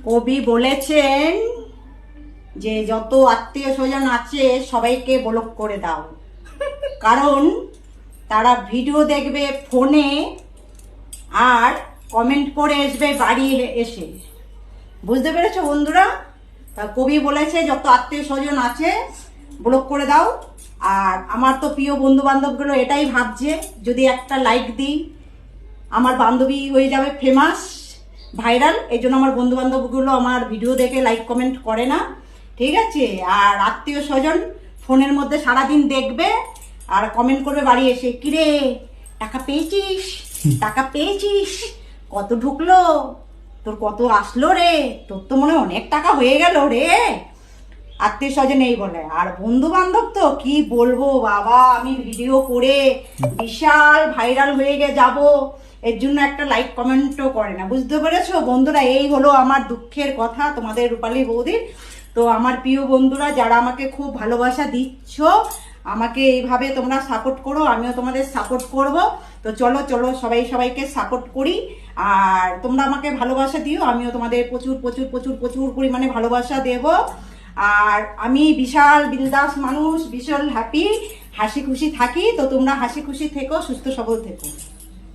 কবি বলেছেন যে যত আত্মীয় স্বজন আছে সবাইকে ব্লক করে দাও, কারণ তারা ভিডিও দেখবে ফোনে আর কমেন্ট করে আসবে বাড়ি এসে। বুঝতে পেরেছো বন্ধুরা? তা কবি বলেছে যত আত্মীয় স্বজন আছে ব্লক করে দাও। আর আমার তো প্রিয় বন্ধু বান্ধবগুলো এটাই ভাবছে যদি একটা লাইক দিই আমার বান্ধবী হয়ে যাবে ফেমাস, ভাইরাল। এই জন্য আমার বন্ধু বান্ধবগুলো আমার ভিডিও দেখে লাইক কমেন্ট করে না, ঠিক আছে? আর আত্মীয় স্বজন ফোনের মধ্যে সারাদিন দেখবে আর কমেন্ট করবে বাড়ি এসে, কিরে টাকা পেয়েছিস, টাকা পেয়েছিস, কত ঢুকলো, তোর কত আসলো রে, তোর তো মনে হয় অনেক টাকা হয়ে গেল রে। আত্মীয় স্বজন এই বলে। আর বন্ধু বান্ধব তো কি বলবো বাবা, আমি ভিডিও করে বিশাল ভাইরাল হয়ে যাব, এর জন্য একটা লাইক কমেন্টও করে না। বুঝতে পেরেছো বন্ধুরা? এই হলো আমার দুঃখের কথা তোমাদের রূপালী বৌদির। তো আমার প্রিয় বন্ধুরা যারা আমাকে খুব ভালোবাসা দিচ্ছ, আমাকে এইভাবে তোমরা সাপোর্ট করো, আমিও তোমাদের সাপোর্ট করব। তো চলো চলো সবাইকে সাপোর্ট করি। আর তোমরা আমাকে ভালোবাসা দিও, আমিও তোমাদের প্রচুর প্রচুর প্রচুর প্রচুর পরিমাণে ভালোবাসা দেব। আর আমি বিশাল বিন্দাস মানুষ, বিশাল হ্যাপি, হাসি খুশি থাকি। তো তোমরা হাসি খুশি থেকো, সুস্থ সবল থেকো।